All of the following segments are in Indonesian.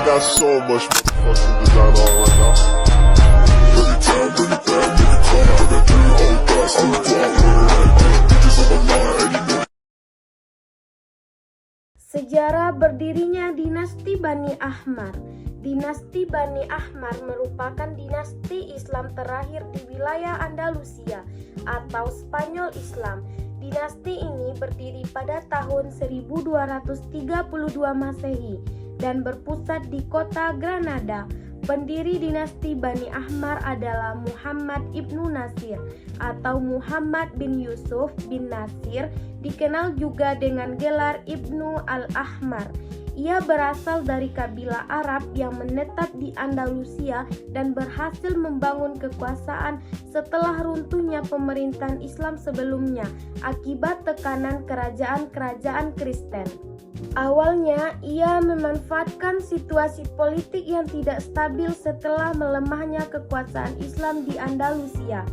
got so much motherfucking design on right now. Bring it down, nigga, come out, I got 3 whole thoughts, I'm the block with it, bitches on my line, and you know. Sejarah berdirinya dinasti Bani Ahmar. Dinasti Bani Ahmar merupakan dinasti Islam terakhir di wilayah Andalusia atau Spanyol Islam. Dinasti ini berdiri pada tahun 1232 Masehi dan berpusat di kota Granada. Pendiri dinasti Bani Ahmar adalah Muhammad ibnu Nasir atau Muhammad bin Yusuf bin Nasir, dikenal juga dengan gelar Ibnu al-Ahmar. Ia berasal dari kabilah Arab yang menetap di Andalusia dan berhasil membangun kekuasaan setelah runtuhnya pemerintahan Islam sebelumnya akibat tekanan kerajaan-kerajaan Kristen. Awalnya, ia memanfaatkan situasi politik yang tidak stabil setelah melemahnya kekuasaan Islam di Andalusia.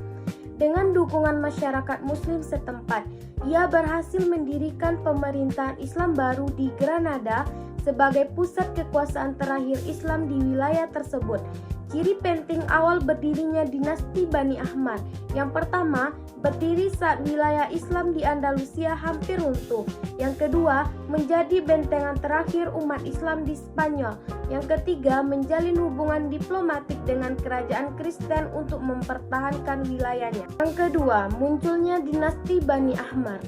Dengan dukungan masyarakat Muslim setempat, ia berhasil mendirikan pemerintahan Islam baru di Granada sebagai pusat kekuasaan terakhir Islam di wilayah tersebut. Ciri penting awal berdirinya dinasti Bani Ahmar. Yang pertama, berdiri saat wilayah Islam di Andalusia hampir runtuh. Yang kedua, menjadi bentengan terakhir umat Islam di Spanyol. Yang ketiga, menjalin hubungan diplomatik dengan kerajaan Kristen untuk mempertahankan wilayahnya. Yang kedua, munculnya dinasti Bani Ahmar.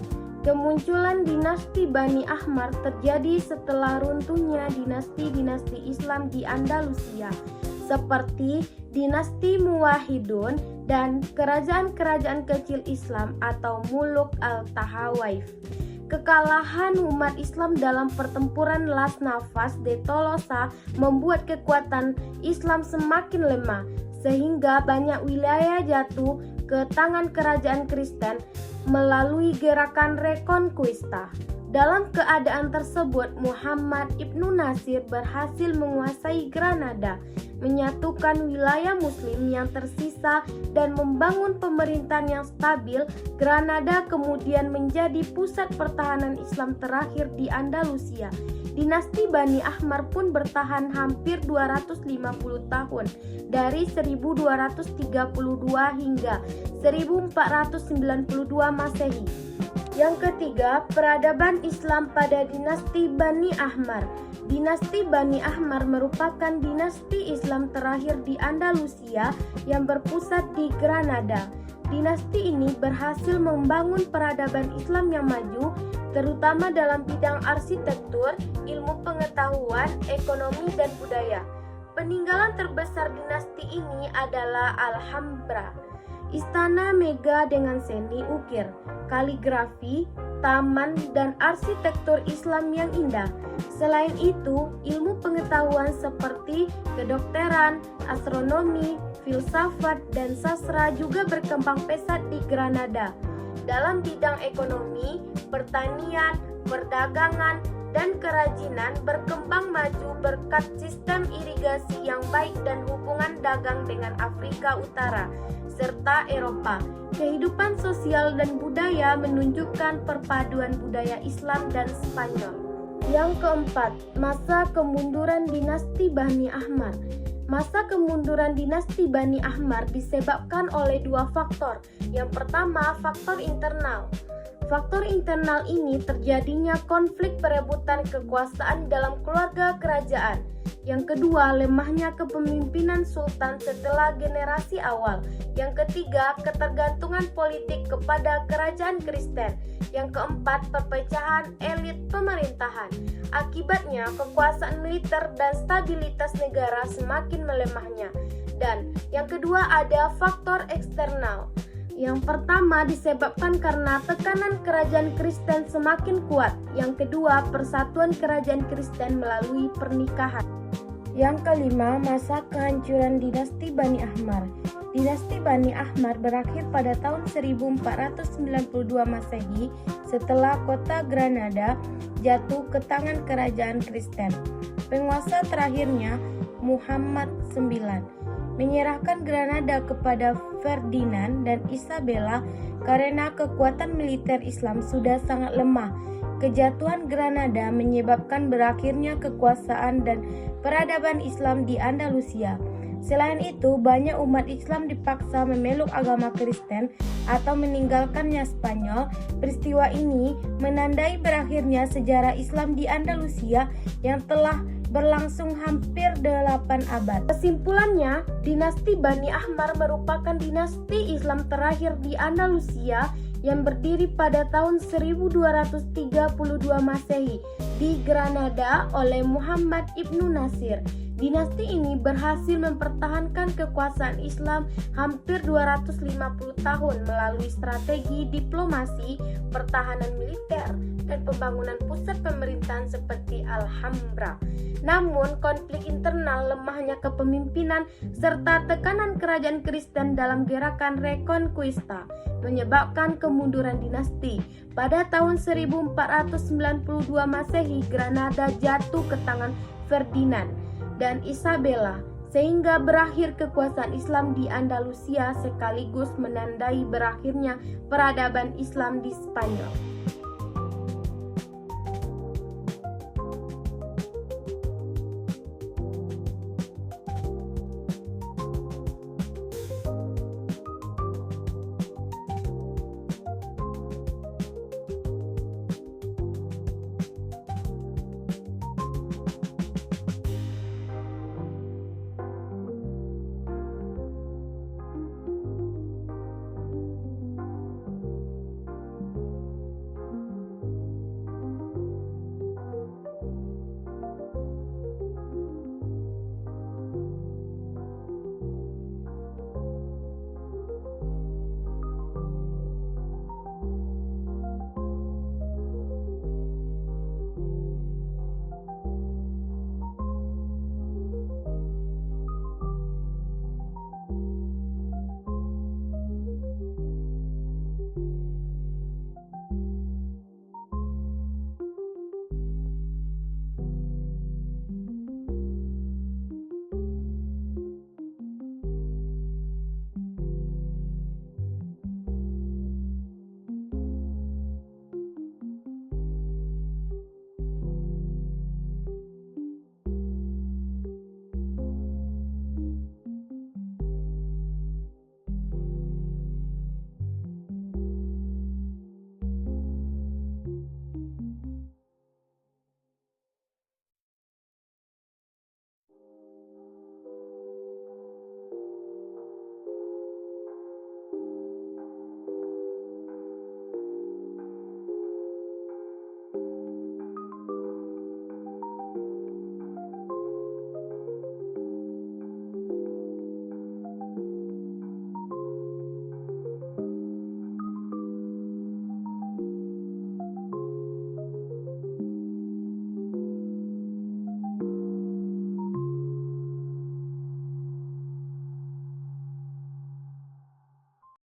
Kemunculan dinasti Bani Ahmar terjadi setelah runtuhnya dinasti-dinasti Islam di Andalusia, seperti dinasti Muwahhidun dan kerajaan-kerajaan kecil Islam atau Muluk al-Tahawaif. Kekalahan umat Islam dalam pertempuran Las Navas de Tolosa membuat kekuatan Islam semakin lemah, sehingga banyak wilayah jatuh ke tangan kerajaan Kristen melalui gerakan Reconquista. Dalam keadaan tersebut, Muhammad ibnu Nasir berhasil menguasai Granada, menyatukan wilayah Muslim yang tersisa dan membangun pemerintahan yang stabil. Granada kemudian menjadi pusat pertahanan Islam terakhir di Andalusia. Dinasti Bani Ahmar pun bertahan hampir 250 tahun, dari 1232 hingga 1492 Masehi. Yang ketiga, peradaban Islam pada dinasti Bani Ahmar. Dinasti Bani Ahmar merupakan dinasti Islam terakhir di Andalusia yang berpusat di Granada. Dinasti ini berhasil membangun peradaban Islam yang maju, terutama dalam bidang arsitektur, ilmu pengetahuan, ekonomi, dan budaya. Peninggalan terbesar dinasti ini adalah Alhambra, istana megah dengan seni ukir, kaligrafi, taman, dan arsitektur Islam yang indah. Selain itu, ilmu pengetahuan seperti kedokteran, astronomi, filsafat, dan sastra juga berkembang pesat di Granada. Dalam bidang ekonomi, pertanian, perdagangan, dan kerajinan berkembang maju berkat sistem irigasi yang baik dan hubungan dagang dengan Afrika Utara serta Eropa. Kehidupan sosial dan budaya menunjukkan perpaduan budaya Islam dan Spanyol. Yang keempat, masa kemunduran dinasti Bani Ahmar. Masa kemunduran dinasti Bani Ahmar disebabkan oleh dua faktor. Yang pertama, faktor internal. Faktor internal ini terjadinya konflik perebutan kekuasaan dalam keluarga kerajaan. Yang kedua, lemahnya kepemimpinan sultan setelah generasi awal. Yang ketiga, ketergantungan politik kepada kerajaan Kristen. Yang keempat, perpecahan elit pemerintahan. Akibatnya, kekuasaan militer dan stabilitas negara semakin melemahnya. Dan yang kedua, ada faktor eksternal. Yang pertama disebabkan karena tekanan kerajaan Kristen semakin kuat. Yang kedua, persatuan kerajaan Kristen melalui pernikahan. Yang kelima, masa kehancuran dinasti Bani Ahmar. Dinasti Bani Ahmar berakhir pada tahun 1492 Masehi setelah kota Granada jatuh ke tangan kerajaan Kristen. Penguasa terakhirnya, Muhammad IX, menyerahkan Granada kepada Ferdinand dan Isabella karena kekuatan militer Islam sudah sangat lemah. kejatuhan Granada menyebabkan berakhirnya kekuasaan dan peradaban Islam di Andalusia. Selain itu, banyak umat Islam dipaksa memeluk agama Kristen atau meninggalkannya Spanyol. Peristiwa ini menandai berakhirnya sejarah Islam di Andalusia yang telah berlangsung hampir 8 abad. Kesimpulannya, dinasti Bani Ahmar merupakan dinasti Islam terakhir di Andalusia yang berdiri pada tahun 1232 Masehi di Granada oleh Muhammad Ibnu Nasir. Dinasti ini berhasil mempertahankan kekuasaan Islam hampir 250 tahun melalui strategi diplomasi, pertahanan militer, dan pembangunan pusat pemerintahan seperti Alhambra. Namun, konflik internal, lemahnya kepemimpinan, serta tekanan kerajaan Kristen dalam gerakan Reconquista menyebabkan kemunduran dinasti. Pada tahun 1492 Masehi, Granada jatuh ke tangan Ferdinand dan Isabella, sehingga berakhir kekuasaan Islam di Andalusia sekaligus menandai berakhirnya peradaban Islam di Spanyol.